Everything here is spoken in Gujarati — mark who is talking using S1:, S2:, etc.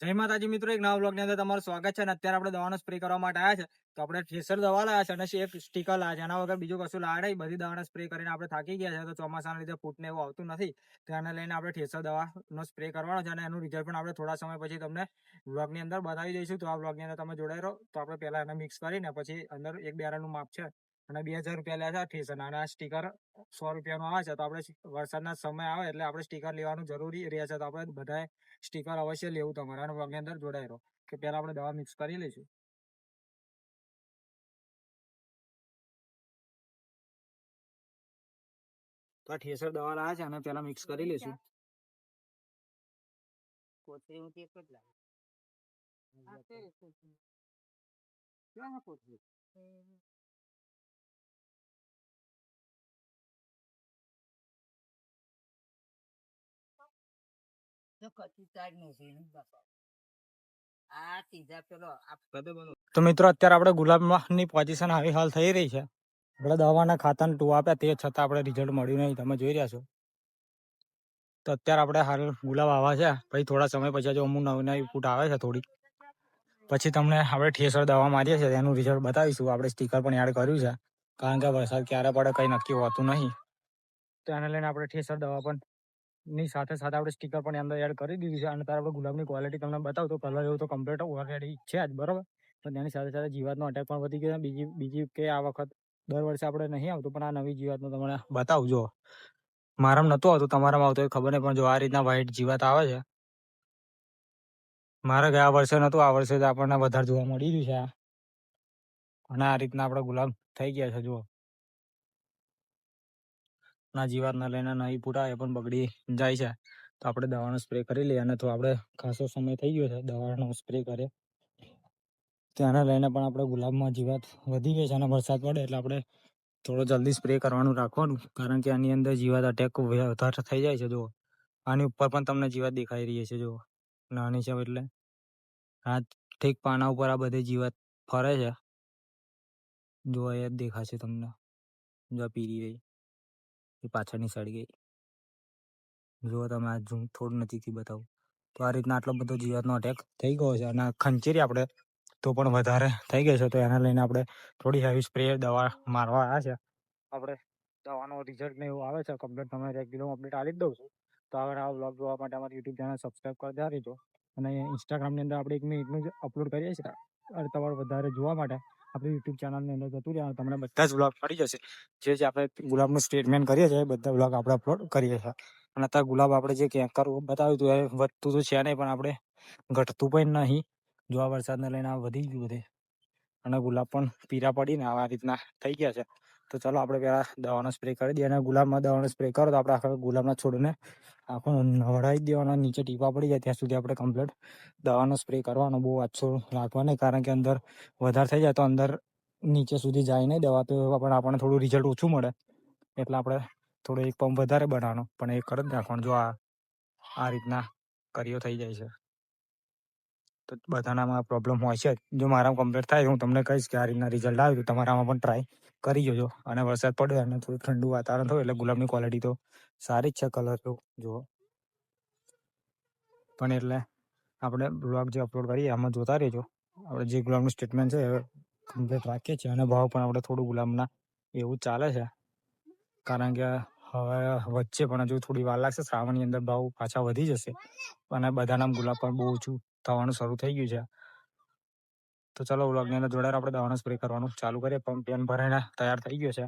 S1: જય માતાજી મિત્રો, એક નવા બ્લોગની અંદર તમારું સ્વાગત છે. અને અત્યારે આપણે દવાનો સ્પ્રે કરવા માટે આવ્યા છે. તો આપણે થ્રેસર દવા લાવ્યા છે અને એક સ્ટીકર લાવ્યા છે. એના વગર બીજું કશું લાવ્યા નહીં. બધી દવાના સ્પ્રે કરીને આપણે થાકી ગયા છે. તો ચોમાસાના લીધે ફૂટને એવું આવતું નથી. તો એને લઈને આપણે થ્રેસર દવાનો સ્પ્રે કરવાનો છે અને એનું રિઝલ્ટ પણ આપણે થોડા સમય પછી તમને બ્લોગની અંદર બતાવી દઈશું. તો આ બ્લોગની અંદર તમે જોડાઈ રહો. તો આપણે પહેલા એને મિક્સ કરીને પછી અંદર 1 બેરલનું માપ છે અને 2000 રૂપિયા લે છે થ્રેસર. અને આ સ્ટીકર 100 રૂપિયાનું આવે છે. તો આપણે વરસાદના સમય આવે એટલે આપણે સ્ટીકર લેવાનું જરૂરી રહે છે. તો આપણે બધાએ સ્ટીકર અવશ્ય લેવું તમારે અને બ્લોગની અંદર જોડાઈ રહો. કે પહેલા આપણે દવા મિક્સ કરી લઈશું. તો આ થ્રેસર દવા લાવ્યા છે અને પહેલા મિક્સ કરી લઈશું. તો મિત્રો અત્યારે આપણે ગુલાબની પોઝિશન આવી હાલ થઈ રહી છે. આપણે દવાના ખાતાને ટુ આપ્યા તે છતાં આપણે રિઝલ્ટ મળ્યું નહીં. તમે જોઈ રહ્યા છો. તો અત્યારે આપણે હાલ ગુલાબ આવા છે. પછી થોડા સમય પછી જો અમુક નવી નવી ફૂટ આવે છે થોડી પછી તમને આપણે થ્રેસર દવા મારીએ છીએ એનું રિઝલ્ટ બતાવીશું. આપણે સ્ટીકર પણ એડ કર્યું છે કારણ કે વરસાદ ક્યારે પડે કંઈ નક્કી હોતું નહીં. તો એને લઈને આપણે થ્રેસર દવા પણ ની સાથે સાથે આપણે સ્ટીકર પણ અંદર એડ કરી દીધું છે. અને ત્યારે આપણે ગુલાબની ક્વોલિટી તમને બતાવું તો કલર એવું તો કમ્પ્લીટ ઓલરેડી છે જ બરાબર. પણ તેની સાથે સાથે જીવાતનો અટેક પણ વધી ગયો. બીજી કે આ વખત દર વર્ષે આપણે નહીં આવતું પણ આ નવી જીવાતનું તમને બતાવજો. મારામાં નહોતું આવતું, તમારામાં આવતું એ ખબર નહીં. પણ જો આ રીતના વ્હાઈટ જીવાત આવે છે. મારે ગયા વર્ષે નહોતું, આ વર્ષે જ આપણને વધારે જોવા મળી રહ્યું છે. અને આ રીતના આપણે ગુલાબ થઈ ગયા છે. જુઓ ના જીવાતને લઈને નહીં પૂરા એ પણ બગડી જાય છે. તો આપણે દવાનો સ્પ્રે કરી લઈએ. અને તો આપણે ખાસો સમય થઈ ગયો છે દવાનો સ્પ્રે કરે તેને લઈને પણ આપણે ગુલાબમાં જીવાત વધી ગઈ છે. અને વરસાદ પડે એટલે આપણે થોડો જલ્દી સ્પ્રે કરવાનું રાખવાનું કારણ કે આની અંદર જીવાત અટેક વધારે થઈ જાય છે. જુઓ આની ઉપર પણ તમને જીવાત દેખાઈ રહી છે. જુઓ નાની છે એટલે આ ઠીક પાના ઉપર આ બધી જીવાત ફરે છે. જો એ જ દેખાશે તમને. જો પીરી રહી એ પાછળની સાઈડ ગઈ. જુઓ તમે આ ઝૂમ થોડું નજીકથી બતાવું તો આ રીતના આટલો બધો જીવાતનો અટેક થઈ ગયો છે. અને ખંચેરી આપણે તો પણ વધારે થઈ ગઈ છે. તો એને લઈને આપણે થોડી હેવી સ્પ્રે દવા મારવા આવ્યા છે. આપણે દવાનો રિઝલ્ટ ને એવું આવે છે કમ્પ્લીટ તમે રેગ્યુલર અપડેટ આપી જ દઉં છું. તો હવે આ વ્લોગ જોવા માટે અમારી યુટ્યુબ ચેનલ સબસ્ક્રાઈબ કરી દેજો. અને ઇન્સ્ટાગ્રામની અંદર આપણે 1 મિનિટનું જ અપલોડ કરીએ છીએ. અને તમારે વધારે જોવા માટે આપણી યુટ્યુબ ચેનલની અંદર જતું રહેવાનું. તમને બધા જ વ્લોગ મળી જશે. જે આપણે ગુલાબનું સ્ટેટમેન્ટ કરીએ છીએ બધા વ્લોગ આપણે અપલોડ કરીએ છીએ. અને અત્યારે ગુલાબ આપણે જે ક્યાંક કરવું બતાવ્યું હતું એ વધતું તો છે નહીં પણ આપણે ઘટતું પણ નહીં. જો આ વરસાદને લઈને આ વધી ગયું બધે અને ગુલાબ પણ પીરા પડીને આવા રીતના થઈ ગયા છે. તો ચાલો આપણે પહેલાં દવાનો સ્પ્રે કરી દઈએ. અને ગુલાબમાં દવાનો સ્પ્રે કરો તો આપણે આખા ગુલાબના છોડને આખો નવડાવી દેવાના. નીચે ટીપા પડી જાય ત્યાં સુધી આપણે કમ્પ્લીટ દવાનો સ્પ્રે કરવાનો. બહુ આછો રાખવા નહીં કારણ કે અંદર વધારે થઈ જાય તો અંદર નીચે સુધી જાય નહીં દવા. તો પણ આપણને થોડું રિઝલ્ટ ઓછું મળે એટલે આપણે થોડો એક પંપ વધારે બનાવવાનો પણ એ કરી જ નાખવાનું. જો આ રીતના કરીઓ થઈ જાય છે. તો બધાનામાં પ્રોબ્લેમ હોય છે. જો મારામાં કમ્પ્લીટ થાય હું તમને કહીશ કે આ રીતના રિઝલ્ટ આવ્યું તો તમારામાં પણ ટ્રાય કરી જોજો. અને વરસાદ પડ્યો અને થોડું ઠંડુ વાતાવરણ થયું એટલે ગુલાબની ક્વોલિટી તો સારી જ છે. કલર તો જુઓ પણ એટલે આપણે બ્લોગ જે અપલોડ કરીએ આમાં જોતા રહેજો. આપણે જે ગુલાબનું સ્ટેટમેન્ટ છે એ કમ્પ્લીટ રાખીએ છીએ. અને ભાવ પણ આપણે થોડું ગુલાબના એવું ચાલે છે કારણ કે હવે વચ્ચે પણ હજુ થોડી વાર લાગશે. શ્રાવણની અંદર ભાવ પાછા વધી જશે અને બધાના ગુલાબ પણ બહુ ઓછું થવાનું શરૂ થઈ ગયું છે. તો ચલો વ્લોગની અંદર જોડાઈને આપણે દવાનો સ્પ્રે કરવાનું ચાલુ કરીએ. પંપ પેન ભરાઈને તૈયાર થઈ ગયો છે.